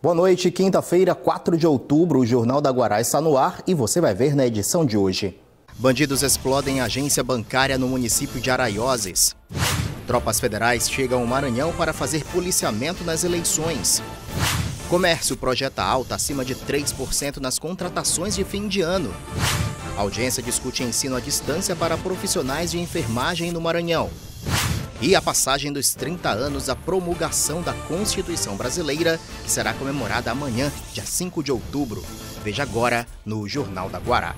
Boa noite, quinta-feira, 4 de outubro, o Jornal da Guará está no ar e você vai ver na edição de hoje. Bandidos explodem agência bancária no município de Araioses. Tropas federais chegam ao Maranhão para fazer policiamento nas eleições. Comércio projeta alta acima de 3% nas contratações de fim de ano. A audiência discute ensino à distância para profissionais de enfermagem no Maranhão. E a passagem dos 30 anos da promulgação da Constituição Brasileira, que será comemorada amanhã, dia 5 de outubro. Veja agora no Jornal da Guará.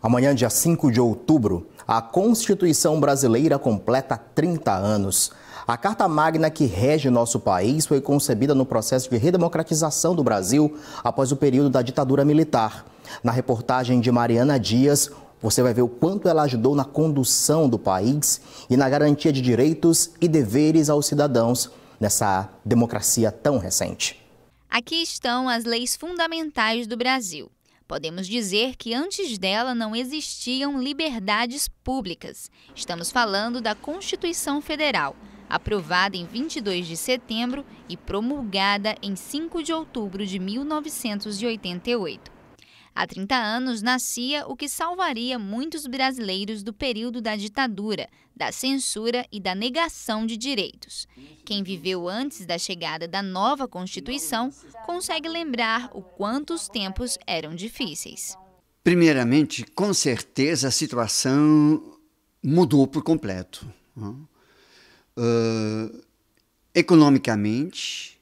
Amanhã, dia 5 de outubro, a Constituição Brasileira completa 30 anos. A Carta Magna que rege nosso país foi concebida no processo de redemocratização do Brasil após o período da ditadura militar. Na reportagem de Mariana Dias, você vai ver o quanto ela ajudou na condução do país e na garantia de direitos e deveres aos cidadãos nessa democracia tão recente. Aqui estão as leis fundamentais do Brasil. Podemos dizer que antes dela não existiam liberdades públicas. Estamos falando da Constituição Federal, aprovada em 22 de setembro e promulgada em 5 de outubro de 1988. Há 30 anos nascia o que salvaria muitos brasileiros do período da ditadura, da censura e da negação de direitos. Quem viveu antes da chegada da nova Constituição consegue lembrar o quanto os tempos eram difíceis. Primeiramente, com certeza a situação mudou por completo. Economicamente,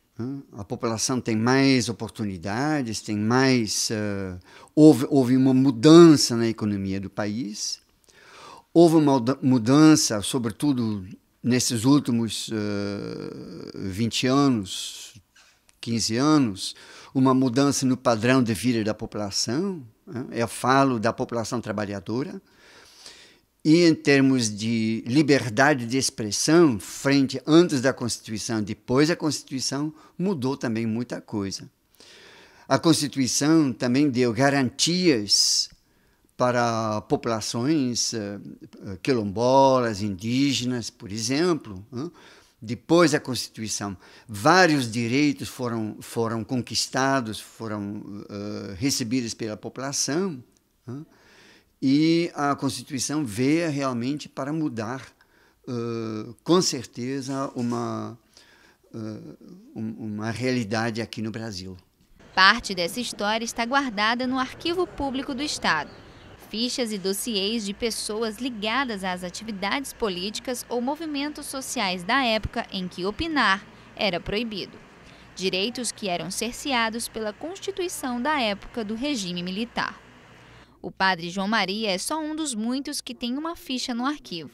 a população tem mais oportunidades, tem mais, houve uma mudança na economia do país, houve uma mudança, sobretudo nesses últimos 20 anos, 15 anos, uma mudança no padrão de vida da população, eu falo da população trabalhadora, e em termos de liberdade de expressão, antes da Constituição, depois da Constituição, mudou também muita coisa. A Constituição também deu garantias para populações quilombolas, indígenas, por exemplo. Depois da Constituição, vários direitos foram conquistados, foram recebidos pela população. E a Constituição veio realmente para mudar, com certeza, uma realidade aqui no Brasil. Parte dessa história está guardada no Arquivo Público do Estado. Fichas e dossiês de pessoas ligadas às atividades políticas ou movimentos sociais da época em que opinar era proibido. Direitos que eram cerceados pela Constituição da época do regime militar. O padre João Maria é só um dos muitos que tem uma ficha no arquivo.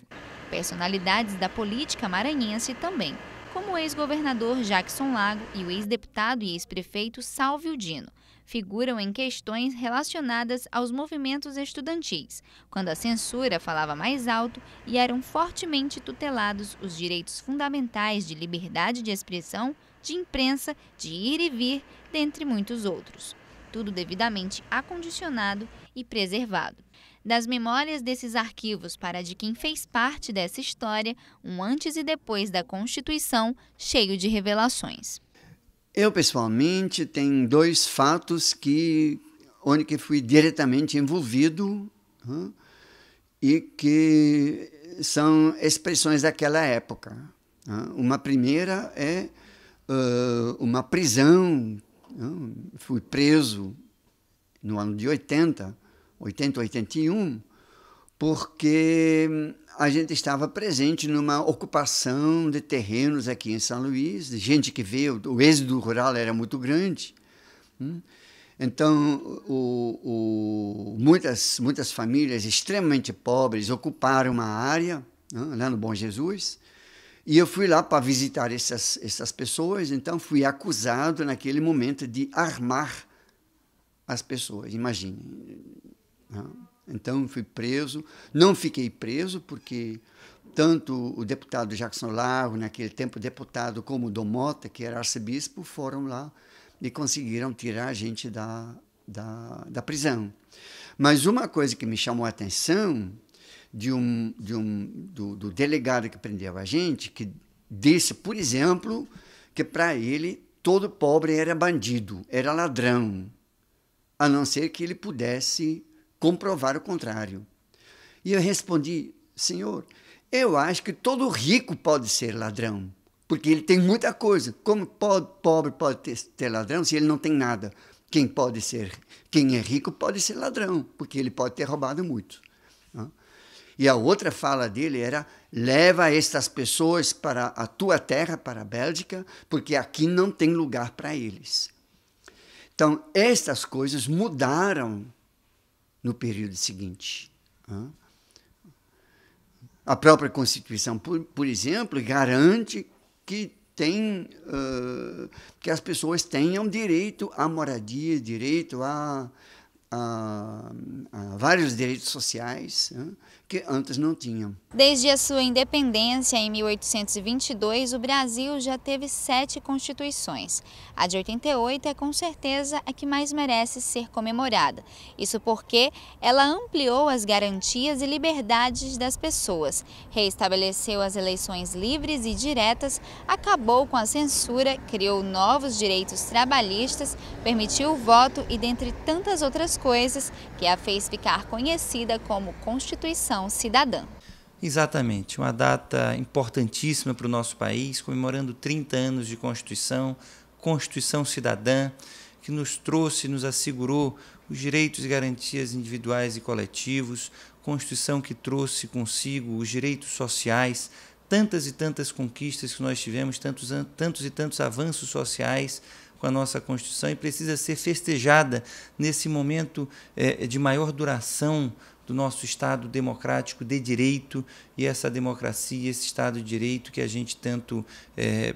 Personalidades da política maranhense também, como o ex-governador Jackson Lago e o ex-deputado e ex-prefeito Sálvio Dino, figuram em questões relacionadas aos movimentos estudantis, quando a censura falava mais alto e eram fortemente tutelados os direitos fundamentais de liberdade de expressão, de imprensa, de ir e vir, dentre muitos outros. Tudo devidamente acondicionado e preservado. Das memórias desses arquivos para de quem fez parte dessa história, um antes e depois da Constituição cheio de revelações. Eu, pessoalmente, tenho 2 fatos onde fui diretamente envolvido e que são expressões daquela época. Uma primeira é uma prisão. Fui preso no ano de 80, 81, porque a gente estava presente numa ocupação de terrenos aqui em São Luís, de gente que veio, o êxodo rural era muito grande. Então, muitas famílias extremamente pobres ocuparam uma área lá no Bom Jesus, e eu fui lá para visitar essas pessoas, então fui acusado naquele momento de armar as pessoas, imagine. Então fui preso, não fiquei preso porque tanto o deputado Jackson Lago, naquele tempo deputado, como o Dom Mota, que era arcebispo, foram lá e conseguiram tirar a gente da prisão. Mas uma coisa que me chamou a atenção do delegado que prendeu a gente, que disse, por exemplo, que para ele todo pobre era bandido, era ladrão, a não ser que ele pudesse comprovar o contrário. E eu respondi, senhor, eu acho que todo rico pode ser ladrão, porque ele tem muita coisa. Como pobre pode ter ladrão se ele não tem nada? Quem é rico pode ser ladrão, porque ele pode ter roubado muito. E a outra fala dele era, leva estas pessoas para a tua terra, para a Bélgica, porque aqui não tem lugar para eles. Então, estas coisas mudaram no período seguinte. A própria Constituição, por exemplo, garante que as pessoas tenham direito à moradia, direito a vários direitos sociais, que antes não tinham. Desde a sua independência, em 1822, o Brasil já teve 7 constituições. A de 88 é com certeza a que mais merece ser comemorada. Isso porque ela ampliou as garantias e liberdades das pessoas, reestabeleceu as eleições livres e diretas, acabou com a censura, criou novos direitos trabalhistas, permitiu o voto e, dentre tantas outras coisas, que a fez ficar conhecida como Constituição Cidadã. Exatamente, uma data importantíssima para o nosso país, comemorando 30 anos de Constituição, Constituição Cidadã, que nos trouxe, nos assegurou os direitos e garantias individuais e coletivos, Constituição que trouxe consigo os direitos sociais, tantas e tantas conquistas que nós tivemos, tantos e tantos avanços sociais com a nossa Constituição, e precisa ser festejada nesse momento de maior duração do nosso Estado democrático de direito, e essa democracia, esse Estado de direito que a gente tanto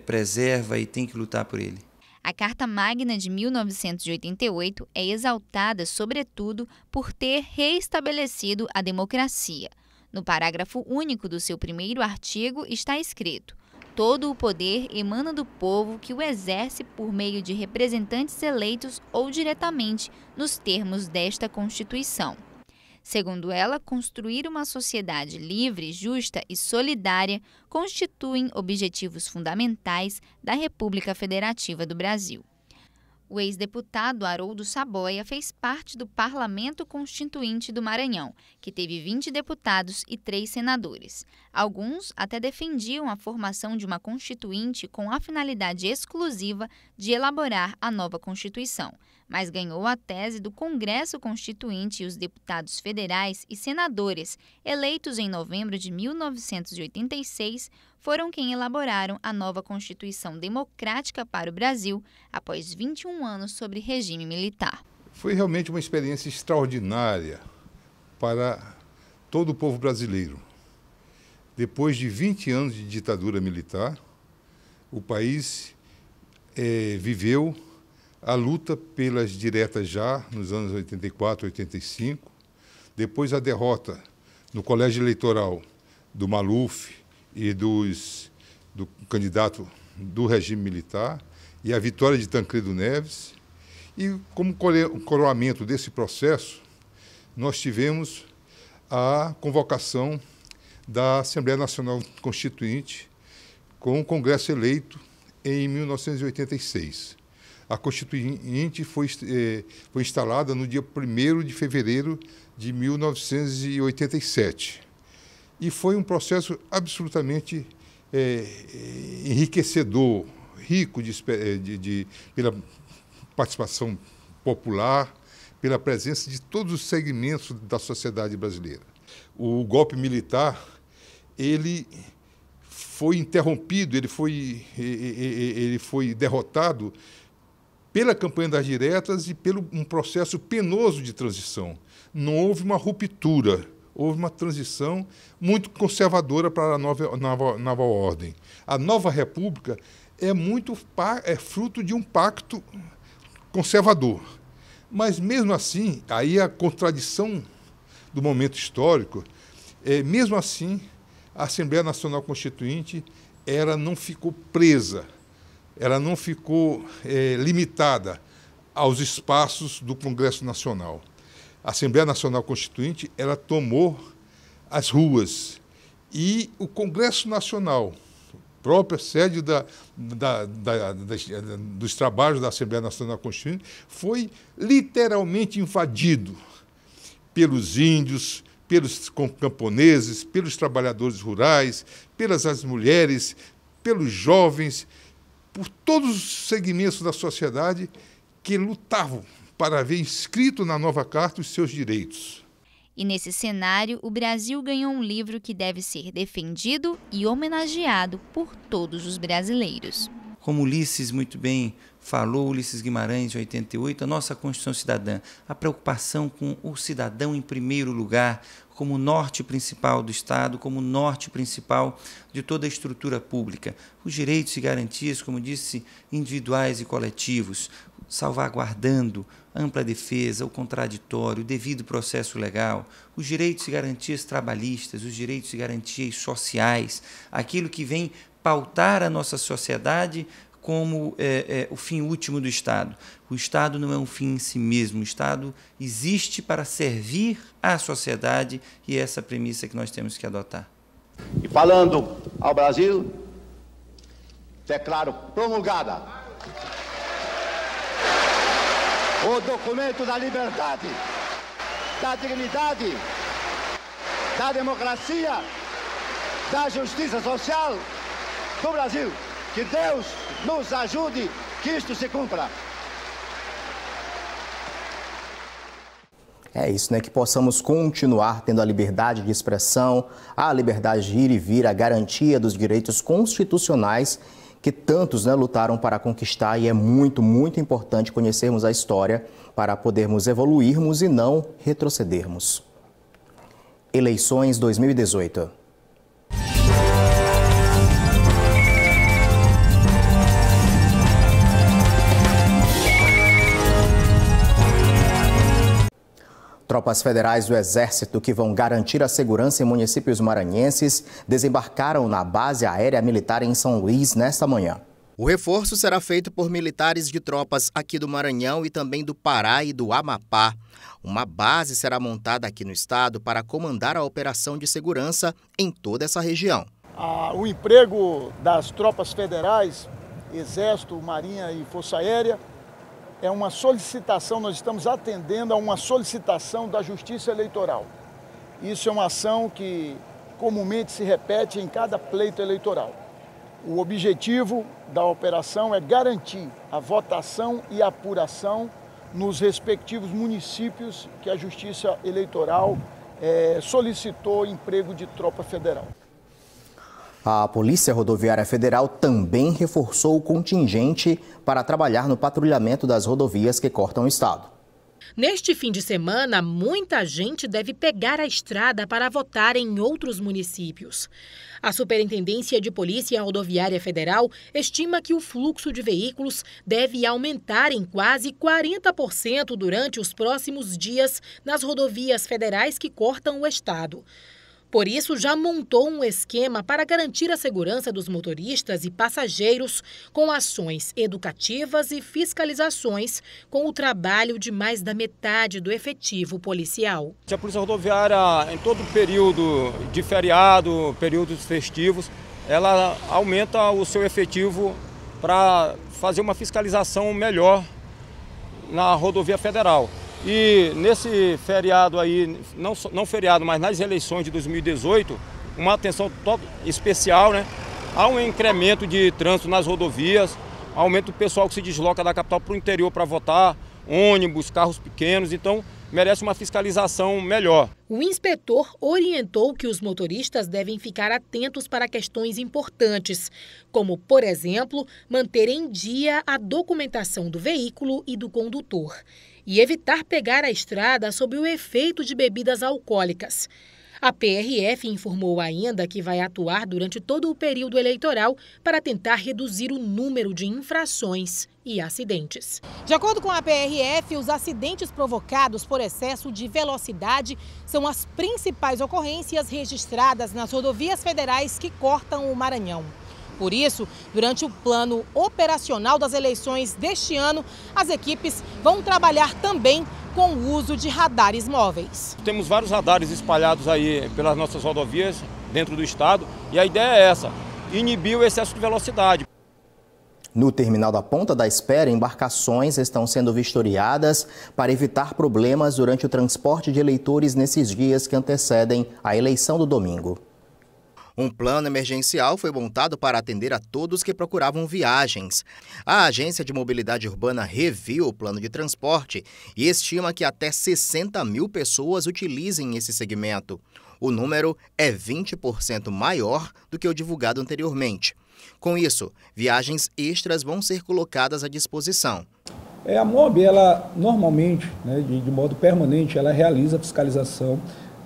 preserva e tem que lutar por ele. A Carta Magna de 1988 é exaltada, sobretudo, por ter reestabelecido a democracia. No parágrafo único do seu primeiro artigo está escrito: todo o poder emana do povo, que o exerce por meio de representantes eleitos ou diretamente nos termos desta Constituição. Segundo ela, construir uma sociedade livre, justa e solidária constituem objetivos fundamentais da República Federativa do Brasil. O ex-deputado Haroldo Saboia fez parte do Parlamento Constituinte do Maranhão, que teve 20 deputados e 3 senadores. Alguns até defendiam a formação de uma constituinte com a finalidade exclusiva de elaborar a nova Constituição, mas ganhou a tese do Congresso Constituinte, e os deputados federais e senadores, eleitos em novembro de 1986, foram quem elaboraram a nova Constituição Democrática para o Brasil, após 21 anos sob regime militar. Foi realmente uma experiência extraordinária para todo o povo brasileiro. Depois de 20 anos de ditadura militar, o país viveu a luta pelas diretas já nos anos 84, 85, depois a derrota no colégio eleitoral do Maluf e do candidato do regime militar, e a vitória de Tancredo Neves. E como coroamento desse processo, nós tivemos a convocação da Assembleia Nacional Constituinte com o Congresso eleito em 1986. A Constituinte foi instalada no dia 1º de fevereiro de 1987. E foi um processo absolutamente enriquecedor, rico pela participação popular, pela presença de todos os segmentos da sociedade brasileira. O golpe militar, ele foi interrompido, ele foi derrotado pela campanha das diretas e pelo um processo penoso de transição. Não houve uma ruptura, houve uma transição muito conservadora para a nova ordem. A nova república é fruto de um pacto conservador. Mas, mesmo assim, aí a contradição do momento histórico, mesmo assim, a Assembleia Nacional Constituinte não ficou presa, ela não ficou limitada aos espaços do Congresso Nacional. A Assembleia Nacional Constituinte ela tomou as ruas. E o Congresso Nacional, própria sede dos trabalhos da Assembleia Nacional Constituinte, foi literalmente invadido pelos índios, pelos camponeses, pelos trabalhadores rurais, pelas mulheres, pelos jovens, por todos os segmentos da sociedade que lutavam para ver inscrito na nova Carta os seus direitos. E nesse cenário, o Brasil ganhou um livro que deve ser defendido e homenageado por todos os brasileiros. Como Ulisses muito bem falou, Ulisses Guimarães, de 88, a nossa Constituição Cidadã, a preocupação com o cidadão em primeiro lugar, como norte principal do Estado, como norte principal de toda a estrutura pública. Os direitos e garantias, como disse, individuais e coletivos, salvaguardando ampla defesa, o contraditório, o devido processo legal, os direitos e garantias trabalhistas, os direitos e garantias sociais, aquilo que vem pautar a nossa sociedade como o fim último do Estado. O Estado não é um fim em si mesmo, o Estado existe para servir à sociedade e é essa premissa que nós temos que adotar. E falando ao Brasil, declaro promulgada o documento da liberdade, da dignidade, da democracia, da justiça social do Brasil. Que Deus nos ajude que isto se cumpra. É isso, né? Que possamos continuar tendo a liberdade de expressão, a liberdade de ir e vir, a garantia dos direitos constitucionais que tantos, né, lutaram para conquistar, e é muito, muito importante conhecermos a história para podermos evoluirmos e não retrocedermos. Eleições 2018. Tropas federais do Exército que vão garantir a segurança em municípios maranhenses desembarcaram na base aérea militar em São Luís nesta manhã. O reforço será feito por militares de tropas aqui do Maranhão e também do Pará e do Amapá. Uma base será montada aqui no estado para comandar a operação de segurança em toda essa região. O emprego das tropas federais, Exército, Marinha e Força Aérea, é uma solicitação, nós estamos atendendo a uma solicitação da Justiça Eleitoral. Isso é uma ação que comumente se repete em cada pleito eleitoral. O objetivo da operação é garantir a votação e a apuração nos respectivos municípios que a Justiça Eleitoral solicitou emprego de tropa federal. A Polícia Rodoviária Federal também reforçou o contingente para trabalhar no patrulhamento das rodovias que cortam o estado. Neste fim de semana, muita gente deve pegar a estrada para votar em outros municípios. A Superintendência de Polícia Rodoviária Federal estima que o fluxo de veículos deve aumentar em quase 40% durante os próximos dias nas rodovias federais que cortam o estado. Por isso, já montou um esquema para garantir a segurança dos motoristas e passageiros com ações educativas e fiscalizações com o trabalho de mais da metade do efetivo policial. A Polícia Rodoviária, em todo período de feriado, períodos festivos, ela aumenta o seu efetivo para fazer uma fiscalização melhor na rodovia federal. E nesse feriado aí, não feriado, mas nas eleições de 2018, uma atenção especial, né? Há um incremento de trânsito nas rodovias, aumento do pessoal que se desloca da capital para o interior para votar, ônibus, carros pequenos, então merece uma fiscalização melhor. O inspetor orientou que os motoristas devem ficar atentos para questões importantes, como, por exemplo, manter em dia a documentação do veículo e do condutor, e evitar pegar a estrada sob o efeito de bebidas alcoólicas. A PRF informou ainda que vai atuar durante todo o período eleitoral para tentar reduzir o número de infrações e acidentes. De acordo com a PRF, os acidentes provocados por excesso de velocidade são as principais ocorrências registradas nas rodovias federais que cortam o Maranhão. Por isso, durante o plano operacional das eleições deste ano, as equipes vão trabalhar também com o uso de radares móveis. Temos vários radares espalhados aí pelas nossas rodovias dentro do estado e a ideia é essa, inibir o excesso de velocidade. No terminal da Ponta da Espera, embarcações estão sendo vistoriadas para evitar problemas durante o transporte de eleitores nesses dias que antecedem a eleição do domingo. Um plano emergencial foi montado para atender a todos que procuravam viagens. A Agência de Mobilidade Urbana reviu o plano de transporte e estima que até 60 mil pessoas utilizem esse segmento. O número é 20% maior do que o divulgado anteriormente. Com isso, viagens extras vão ser colocadas à disposição. A MOB, ela normalmente, de modo permanente, ela realiza a fiscalização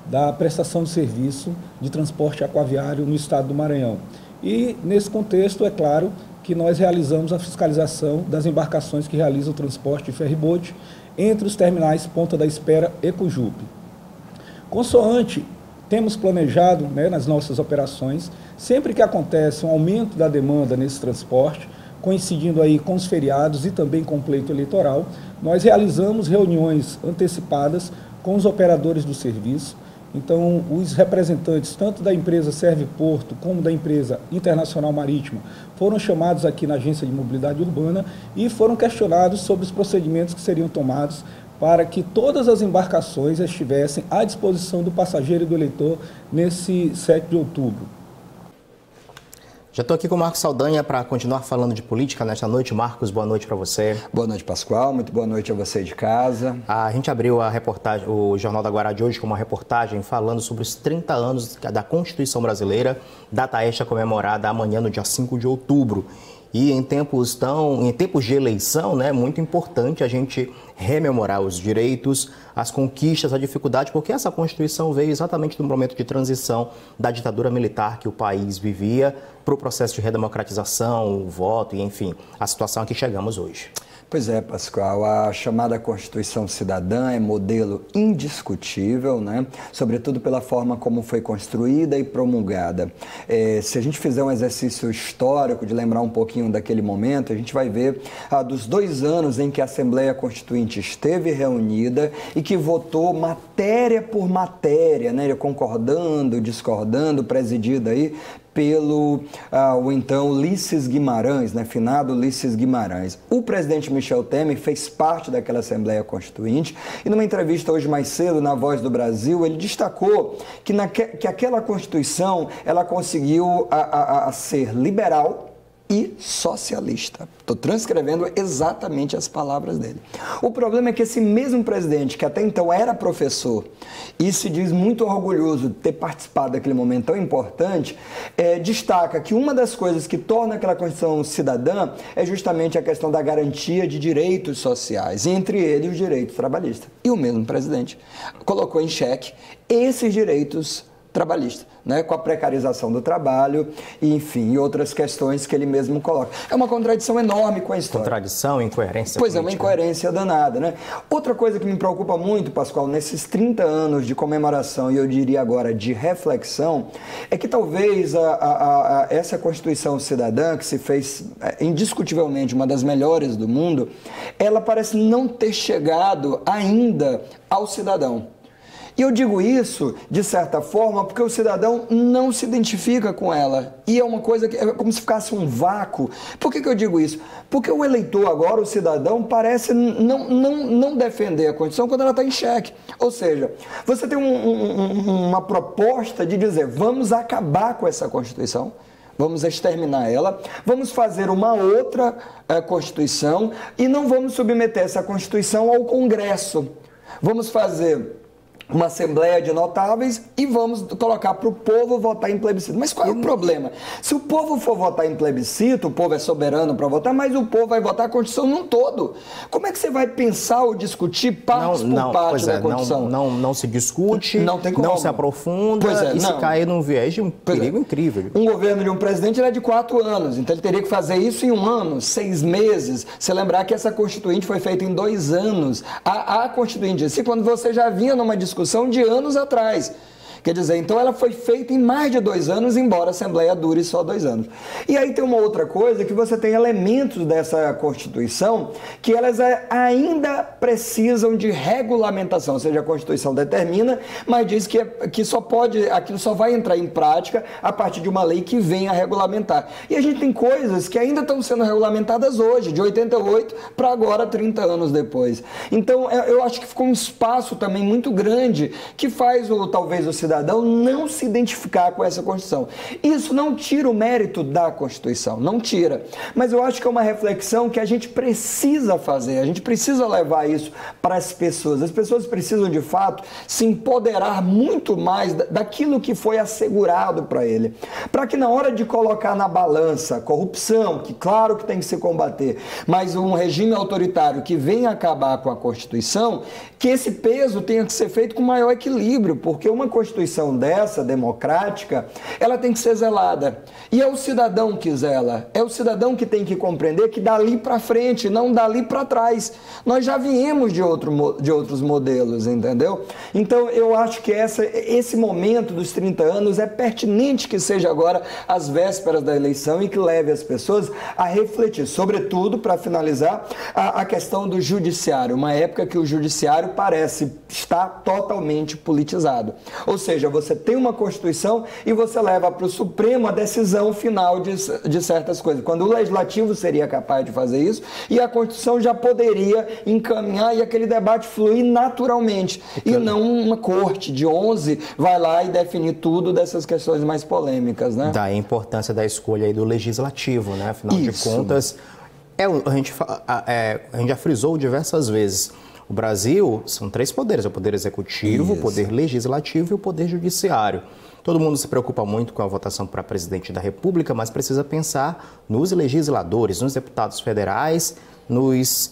da prestação de serviço de transporte aquaviário no estado do Maranhão. E, nesse contexto, é claro que nós realizamos a fiscalização das embarcações que realizam o transporte de ferry-boat entre os terminais Ponta da Espera e Cujupe. Consoante, temos planejado nas nossas operações, sempre que acontece um aumento da demanda nesse transporte, coincidindo aí com os feriados e também com o pleito eleitoral, nós realizamos reuniões antecipadas com os operadores do serviço. Então, os representantes, tanto da empresa Serve Porto como da empresa Internacional Marítima, foram chamados aqui na Agência de Mobilidade Urbana e foram questionados sobre os procedimentos que seriam tomados para que todas as embarcações estivessem à disposição do passageiro e do eleitor nesse 7 de outubro. Já estou aqui com o Marcos Saldanha para continuar falando de política nesta noite. Marcos, boa noite para você. Boa noite, Pascoal. Muito boa noite a você de casa. A gente abriu a reportagem, o Jornal da Guará de hoje com uma reportagem falando sobre os 30 anos da Constituição Brasileira, data esta comemorada amanhã, no dia 5 de outubro. E em tempos de eleição, é muito importante a gente rememorar os direitos, as conquistas, a dificuldade, porque essa Constituição veio exatamente no momento de transição da ditadura militar que o país vivia para o processo de redemocratização, o voto e, enfim, a situação a que chegamos hoje. Pois é, Pascoal, a chamada Constituição Cidadã é modelo indiscutível, sobretudo pela forma como foi construída e promulgada. Se a gente fizer um exercício histórico de lembrar um pouquinho daquele momento, a gente vai ver dos 2 anos em que a Assembleia Constituinte esteve reunida e que votou matéria por matéria, concordando, discordando, presidida aí pelo o então Ulisses Guimarães, finado Ulisses Guimarães. O presidente Michel Temer fez parte daquela Assembleia Constituinte e numa entrevista hoje mais cedo na Voz do Brasil, ele destacou que aquela Constituição ela conseguiu ser liberal e socialista. Estou transcrevendo exatamente as palavras dele. O problema é que esse mesmo presidente, que até então era professor e se diz muito orgulhoso de ter participado daquele momento tão importante, destaca que uma das coisas que torna aquela Constituição cidadã é justamente a questão da garantia de direitos sociais, entre eles os direitos trabalhistas. E o mesmo presidente colocou em xeque esses direitos trabalhista, com a precarização do trabalho, e, enfim, e outras questões que ele mesmo coloca. É uma contradição enorme com a história. Contradição, incoerência. Pois é, uma incoerência danada, Outra coisa que me preocupa muito, Pascoal, nesses 30 anos de comemoração, e eu diria agora de reflexão, é que talvez essa Constituição Cidadã, que se fez indiscutivelmente uma das melhores do mundo, ela parece não ter chegado ainda ao cidadão. E eu digo isso, de certa forma, porque o cidadão não se identifica com ela. E é uma coisa que é como se ficasse um vácuo. Por que eu digo isso? Porque o eleitor agora, o cidadão, parece não defender a Constituição quando ela está em xeque. Ou seja, você tem uma proposta de dizer, vamos acabar com essa Constituição, vamos exterminar ela, vamos fazer uma outra Constituição e não vamos submeter essa Constituição ao Congresso. Vamos fazer uma assembleia de notáveis e vamos colocar para o povo votar em plebiscito. Mas qual é o problema? Se o povo for votar em plebiscito, o povo é soberano para votar, mas o povo vai votar a Constituição num todo. Como é que você vai pensar ou discutir parte por parte da Constituição? Não se discute, não se aprofunda e se cai num viés de um perigo incrível. Um governo de um presidente é de 4 anos, então ele teria que fazer isso em 1 ano, 6 meses. Você lembrar que essa Constituinte foi feita em 2 anos. A Constituinte, quando você já vinha numa discussão de anos atrás. Quer dizer, então ela foi feita em mais de 2 anos, embora a Assembleia dure só 2 anos. E aí tem uma outra coisa, que você tem elementos dessa Constituição que elas ainda precisam de regulamentação, ou seja, a Constituição determina, mas diz que aquilo só vai entrar em prática a partir de uma lei que venha a regulamentar. E a gente tem coisas que ainda estão sendo regulamentadas hoje, de 88 para agora, 30 anos depois. Então, eu acho que ficou um espaço também muito grande que faz talvez o cidadão não se identificar com essa Constituição. Isso não tira o mérito da Constituição, não tira. Mas eu acho que é uma reflexão que a gente precisa fazer, a gente precisa levar isso para as pessoas. As pessoas precisam, de fato, se empoderar muito mais daquilo que foi assegurado para ele. Para que na hora de colocar na balança a corrupção, que claro que tem que se combater, mas um regime autoritário que venha acabar com a Constituição, que esse peso tenha que ser feito com maior equilíbrio, porque uma Constituição dessa, democrática, ela tem que ser zelada. E é o cidadão que zela, é o cidadão que tem que compreender que dali para frente, não dali para trás. Nós já viemos de outros modelos, entendeu? Então, eu acho que esse momento dos 30 anos é pertinente que seja agora às vésperas da eleição e que leve as pessoas a refletir, sobretudo, para finalizar, a questão do judiciário, uma época que o judiciário parece estar totalmente politizado. Ou seja, você tem uma Constituição e você leva para o Supremo a decisão final de certas coisas, quando o Legislativo seria capaz de fazer isso e a Constituição já poderia encaminhar e aquele debate fluir naturalmente, e não uma corte de 11 vai lá e definir tudo dessas questões mais polêmicas, né? Daí a importância da escolha aí do Legislativo, né? Afinal de contas, a gente já frisou diversas vezes, o Brasil são 3 poderes, é o poder executivo, o poder legislativo e o poder judiciário. Todo mundo se preocupa muito com a votação para presidente da República, mas precisa pensar nos legisladores, nos deputados federais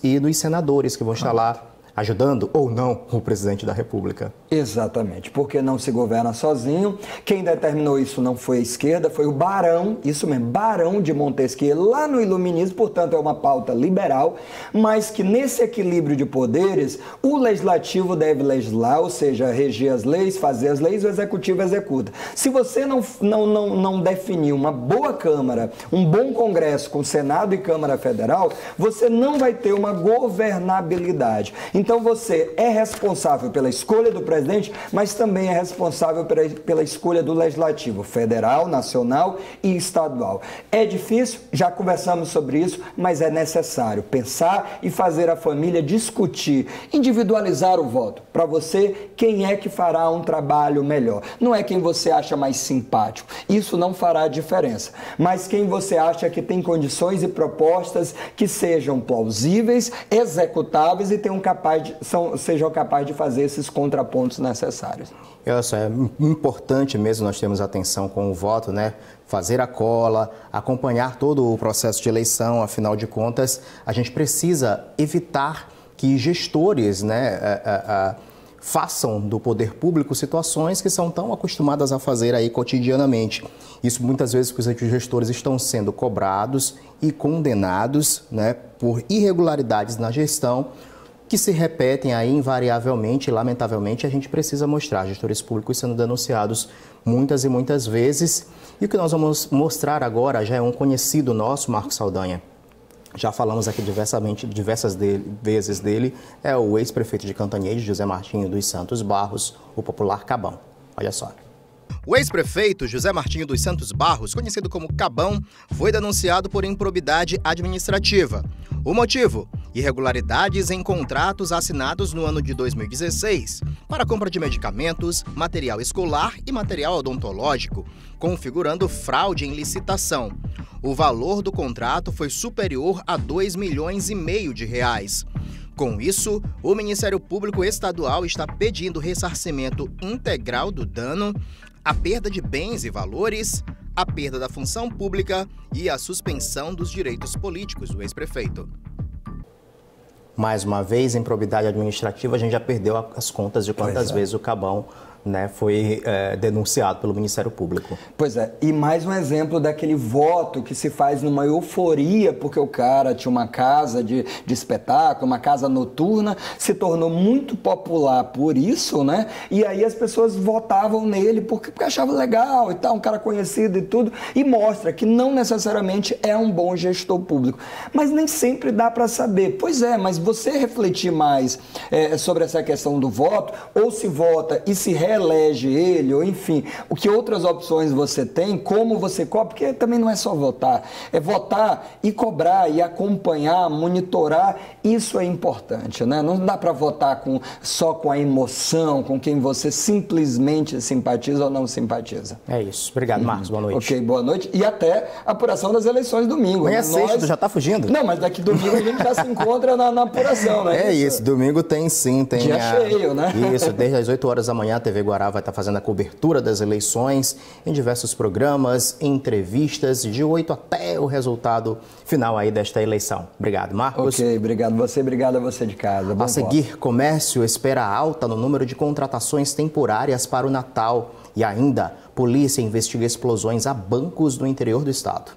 e nos senadores que vão estar lá ajudando ou não o presidente da República. Exatamente, porque não se governa sozinho. Quem determinou isso não foi a esquerda, foi o Barão, isso mesmo, Barão de Montesquieu, lá no Iluminismo, portanto é uma pauta liberal, mas que nesse equilíbrio de poderes, o legislativo deve legislar, ou seja, reger as leis, fazer as leis, o executivo executa. Se você não definir uma boa Câmara, um bom Congresso com Senado e Câmara Federal, você não vai ter uma governabilidade. Então você é responsável pela escolha do presidente, mas também é responsável pela escolha do legislativo, federal, nacional e estadual. É difícil, já conversamos sobre isso, mas é necessário pensar e fazer a família discutir, individualizar o voto. Para você, quem é que fará um trabalho melhor? Não é quem você acha mais simpático, isso não fará diferença, mas quem você acha que tem condições e propostas que sejam plausíveis, executáveis e sejam capazes de fazer esses contrapontos necessários. É importante mesmo nós termos atenção com o voto, né? Fazer a cola, acompanhar todo o processo de eleição, afinal de contas, a gente precisa evitar que gestores, né, façam do poder público situações que são tão acostumadas a fazer aí cotidianamente. Isso muitas vezes porque os gestores estão sendo cobrados e condenados, né, por irregularidades na gestão, que se repetem aí invariavelmente e, lamentavelmente, a gente precisa mostrar gestores públicos sendo denunciados muitas e muitas vezes. E o que nós vamos mostrar agora já é um conhecido nosso, Marcos Saldanha. Já falamos aqui diversas vezes dele, é o ex-prefeito de Cantanhede, José Martinho dos Santos Barros, o popular Cabão. Olha só. O ex-prefeito José Martinho dos Santos Barros, conhecido como Cabão, foi denunciado por improbidade administrativa. O motivo? Irregularidades em contratos assinados no ano de 2016 para a compra de medicamentos, material escolar e material odontológico, configurando fraude em licitação. O valor do contrato foi superior a R$ 2,5 milhões. Com isso, o Ministério Público Estadual está pedindo ressarcimento integral do dano, a perda de bens e valores, a perda da função pública e a suspensão dos direitos políticos do ex-prefeito. Mais uma vez, improbidade administrativa, a gente já perdeu as contas de quantas vezes o Cabão né, foi denunciado pelo Ministério Público. Pois é, e mais um exemplo daquele voto que se faz numa euforia, porque o cara tinha uma casa de espetáculo, uma casa noturna, se tornou muito popular por isso, né? E aí as pessoas votavam nele porque achavam legal e tal, um cara conhecido e tudo, e mostra que não necessariamente é um bom gestor público. Mas nem sempre dá para saber. Pois é, mas você refletir mais sobre essa questão do voto, ou se vota e se reelege ele, ou enfim, o que outras opções você tem, como você cobra, porque também não é só votar, é votar e cobrar e acompanhar, monitorar, isso é importante, né? Não dá para votar só com a emoção, com quem você simplesmente simpatiza ou não simpatiza. É isso. Obrigado, Marcos. Boa noite. Ok, boa noite. E até a apuração das eleições domingo. Amanhã é sexta, já tá fugindo? Não, mas daqui domingo a gente já se encontra na apuração, né? É isso, domingo tem sim. Tem dia cheio, né? Isso, desde as 8 horas da manhã a TV Guará vai estar fazendo a cobertura das eleições em diversos programas, entrevistas, de 8 até o resultado final aí desta eleição. Obrigado, Marcos. Ok, obrigado a você de casa. A seguir, comércio espera alta no número de contratações temporárias para o Natal. E ainda, polícia investiga explosões a bancos no interior do estado.